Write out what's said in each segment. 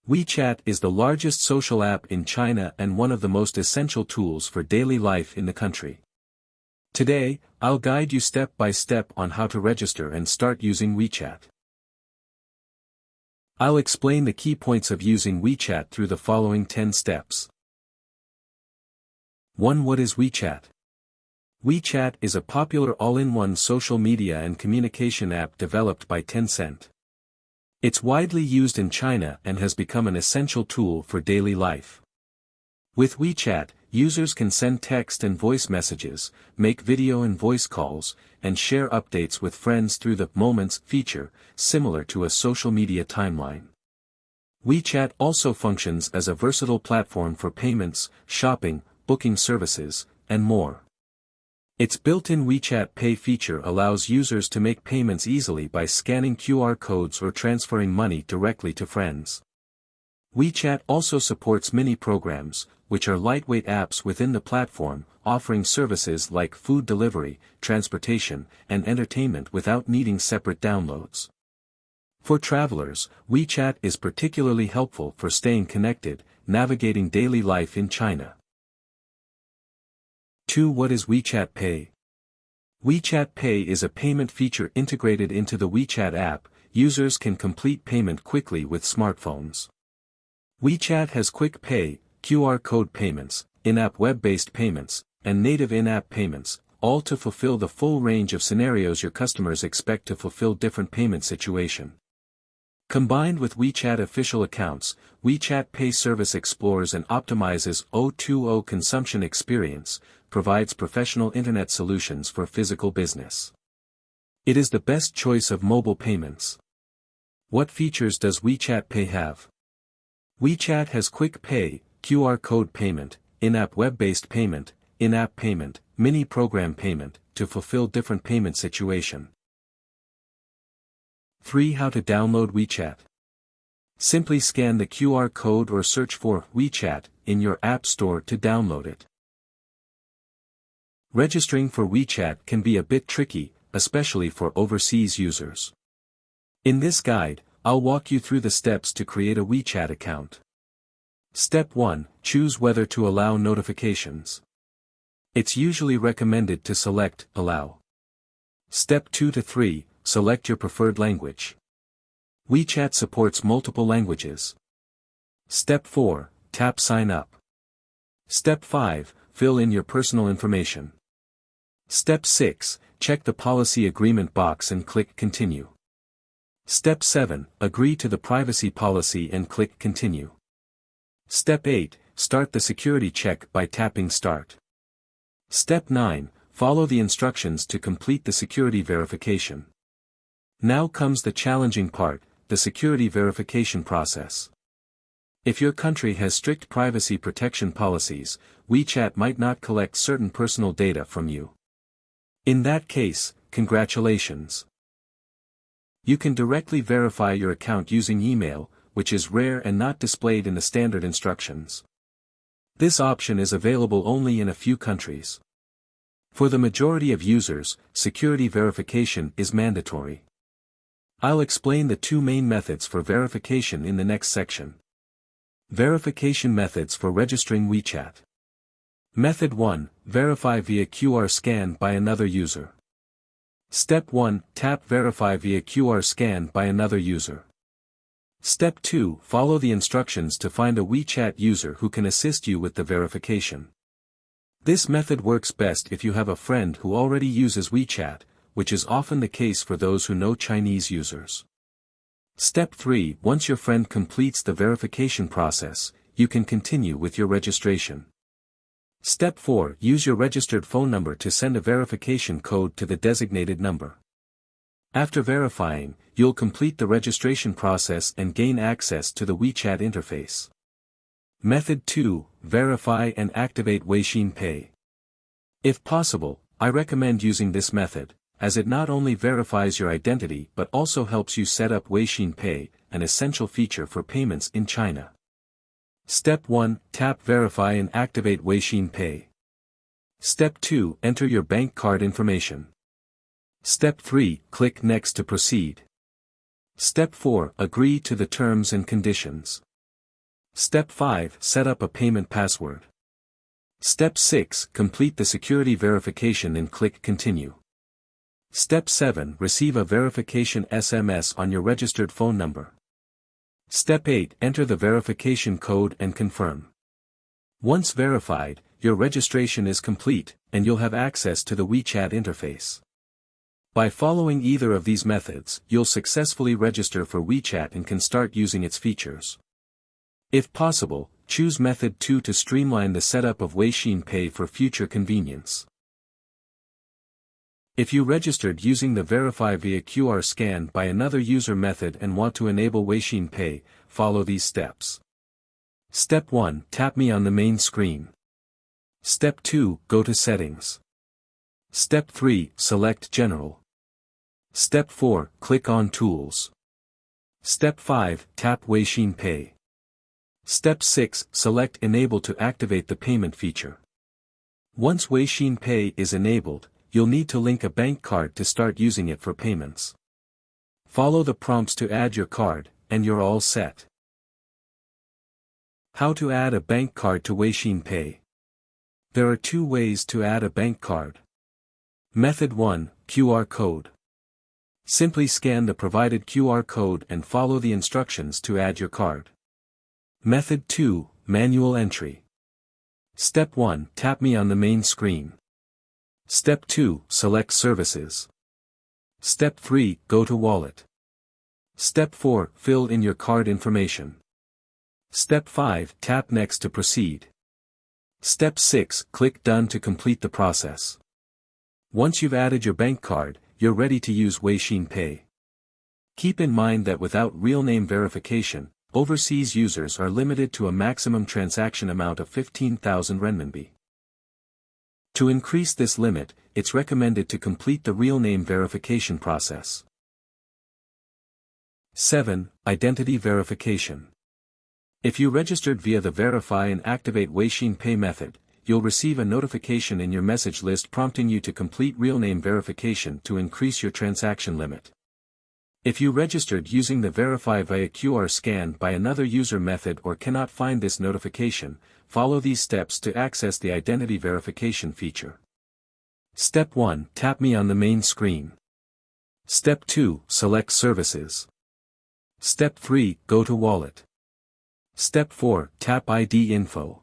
WeChat is the largest social app in China and one of the most essential tools for daily life in the country. Today, I'll guide you step by step on how to register and start using WeChat. I'll explain the key points of using WeChat through the following 10 steps. 1. What is WeChat? WeChat is a popular all-in-one social media and communication app developed by Tencent. It's widely used in China and has become an essential tool for daily life. With WeChat, users can send text and voice messages, make video and voice calls, and share updates with friends through the Moments feature, similar to a social media timeline. WeChat also functions as a versatile platform for payments, shopping, booking services, and more. Its built-in WeChat Pay feature allows users to make payments easily by scanning QR codes or transferring money directly to friends. WeChat also supports mini programs, which are lightweight apps within the platform, offering services like food delivery, transportation, and entertainment without needing separate downloads. For travelers, WeChat is particularly helpful for staying connected, navigating daily life in China. 2. What is WeChat Pay? WeChat Pay is a payment feature integrated into the WeChat app. Users can complete payment quickly with smartphones. WeChat has quick pay, QR code payments, in-app web-based payments, and native in-app payments, all to fulfill the full range of scenarios your customers expect to fulfill different payment situation. Combined with WeChat official accounts, WeChat Pay service explores and optimizes O2O consumption experience, provides professional internet solutions for physical business. It is the best choice of mobile payments. What features does WeChat Pay have? WeChat has quick pay, QR code payment, in-app web-based payment, in-app payment, mini program payment, to fulfill different payment situation. 3. How to download WeChat. Simply scan the QR code or search for WeChat in your app store to download it. Registering for WeChat can be a bit tricky, especially for overseas users. In this guide, I'll walk you through the steps to create a WeChat account. Step 1. Choose whether to allow notifications. It's usually recommended to select Allow. Step 2 to 3. Select your preferred language. WeChat supports multiple languages. Step 4. Tap Sign Up. Step 5. Fill in your personal information. Step 6. Check the policy agreement box and click Continue. Step 7. Agree to the privacy policy and click Continue. Step 8. Start the security check by tapping Start. Step 9. Follow the instructions to complete the security verification. Now comes the challenging part, the security verification process. If your country has strict privacy protection policies, WeChat might not collect certain personal data from you. In that case, congratulations. You can directly verify your account using email, which is rare and not displayed in the standard instructions. This option is available only in a few countries. For the majority of users, security verification is mandatory. I'll explain the two main methods for verification in the next section. Verification methods for registering WeChat. Method 1. Verify via QR scan by another user. Step 1. Tap Verify via QR scan by another user. Step 2. Follow the instructions to find a WeChat user who can assist you with the verification. This method works best if you have a friend who already uses WeChat, which is often the case for those who know Chinese users. Step 3. Once your friend completes the verification process, you can continue with your registration. Step 4. Use your registered phone number to send a verification code to the designated number. After verifying, you'll complete the registration process and gain access to the WeChat interface. Method 2. Verify and activate WeChat Pay. If possible, I recommend using this method, as it not only verifies your identity but also helps you set up WeChat Pay, an essential feature for payments in China. Step 1. Tap Verify and activate WeChat Pay. Step 2. Enter your bank card information. Step 3. Click Next to proceed. Step 4. Agree to the terms and conditions. Step 5. Set up a payment password. Step 6. Complete the security verification and click Continue. Step 7. Receive a verification SMS on your registered phone number. Step 8. Enter the verification code and confirm. Once verified, your registration is complete, and you'll have access to the WeChat interface. By following either of these methods, you'll successfully register for WeChat and can start using its features. If possible, choose method 2 to streamline the setup of WeChat Pay for future convenience. If you registered using the Verify via QR scan by another user method and want to enable WeChat Pay, follow these steps. Step 1. Tap me on the main screen. Step 2. Go to Settings. Step 3. Select General. Step 4. Click on Tools. Step 5. Tap WeChat Pay. Step 6. Select Enable to activate the payment feature. Once WeChat Pay is enabled, you'll need to link a bank card to start using it for payments. Follow the prompts to add your card, and you're all set. How to add a bank card to WeChat Pay. There are 2 ways to add a bank card. Method 1. QR code. Simply scan the provided QR code and follow the instructions to add your card. Method 2. Manual entry. Step 1. Tap me on the main screen. Step 2. Select Services. Step 3. Go to Wallet. Step 4. Fill in your card information. Step 5. Tap Next to proceed. Step 6. Click Done to complete the process. Once you've added your bank card, you're ready to use WeChat Pay. Keep in mind that without real name verification, overseas users are limited to a maximum transaction amount of 15,000 renminbi. To increase this limit, it's recommended to complete the real name verification process. 7. Identity verification. If you registered via the Verify and Activate WeChat Pay method, you'll receive a notification in your message list prompting you to complete real name verification to increase your transaction limit. If you registered using the Verify via QR scan by another user method or cannot find this notification, follow these steps to access the identity verification feature. Step 1. Tap me on the main screen. Step 2. Select Services. Step 3. Go to Wallet. Step 4. Tap ID info.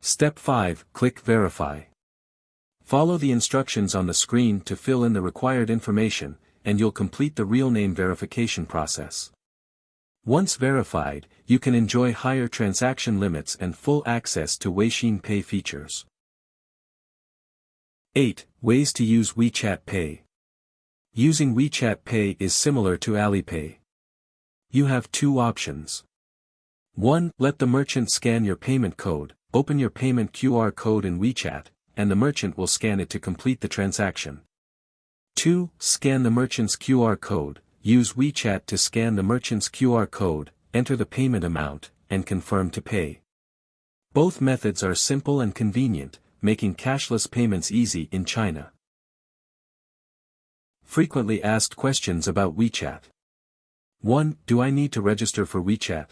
Step 5. Click Verify. Follow the instructions on the screen to fill in the required information, and you'll complete the real name verification process. Once verified, you can enjoy higher transaction limits and full access to WeChat Pay features. 8. Ways to use WeChat Pay. Using WeChat Pay is similar to Alipay. You have 2 options. 1. Let the merchant scan your payment code, open your payment QR code in WeChat, and the merchant will scan it to complete the transaction. 2. Scan the merchant's QR code, use WeChat to scan the merchant's QR code, enter the payment amount, and confirm to pay. Both methods are simple and convenient, making cashless payments easy in China. Frequently asked questions about WeChat. 1. Do I need to register for WeChat?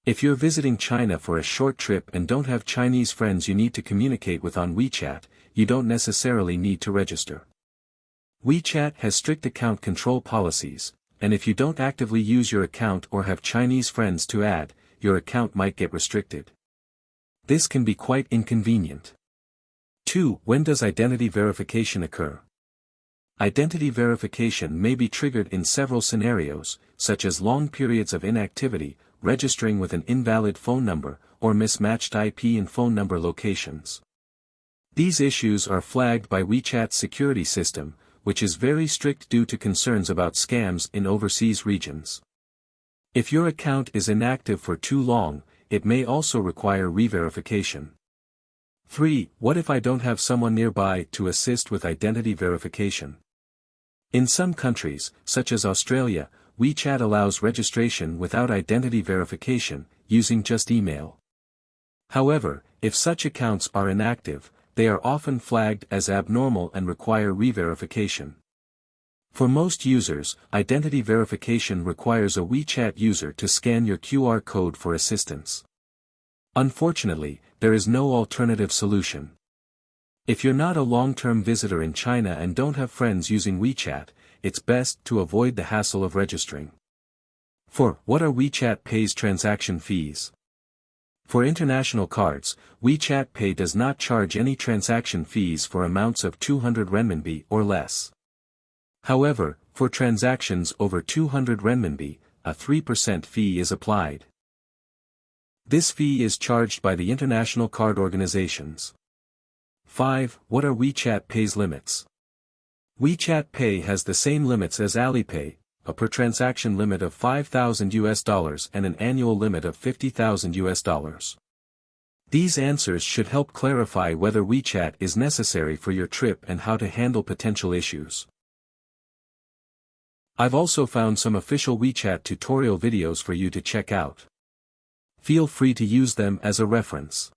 If you're visiting China for a short trip and don't have Chinese friends you need to communicate with on WeChat, you don't necessarily need to register. WeChat has strict account control policies, and if you don't actively use your account or have Chinese friends to add, your account might get restricted. This can be quite inconvenient. 2. When does identity verification occur? Identity verification may be triggered in several scenarios, such as long periods of inactivity, registering with an invalid phone number, or mismatched IP and phone number locations. These issues are flagged by WeChat's security system, which is very strict due to concerns about scams in overseas regions. If your account is inactive for too long, it may also require re-verification. 3. What if I don't have someone nearby to assist with identity verification? In some countries, such as Australia, WeChat allows registration without identity verification, using just email. However, if such accounts are inactive, they are often flagged as abnormal and require re-verification. For most users, identity verification requires a WeChat user to scan your QR code for assistance. Unfortunately, there is no alternative solution. If you're not a long-term visitor in China and don't have friends using WeChat, it's best to avoid the hassle of registering. 4. What are WeChat Pay's transaction fees? For international cards, WeChat Pay does not charge any transaction fees for amounts of 200 renminbi or less. However, for transactions over 200 renminbi, a 3% fee is applied. This fee is charged by the international card organizations. 5. What are WeChat Pay's limits? WeChat Pay has the same limits as Alipay, a per transaction limit of $5,000 and an annual limit of $50,000. These answers should help clarify whether WeChat is necessary for your trip and how to handle potential issues. I've also found some official WeChat tutorial videos for you to check out. Feel free to use them as a reference.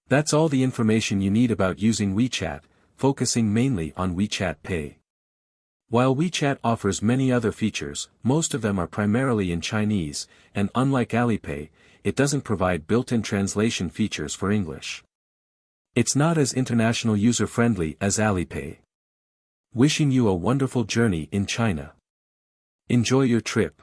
That's all the information you need about using WeChat, focusing mainly on WeChat Pay. While WeChat offers many other features, most of them are primarily in Chinese, and unlike Alipay, it doesn't provide built-in translation features for English. It's not as international user-friendly as Alipay. Wishing you a wonderful journey in China. Enjoy your trip.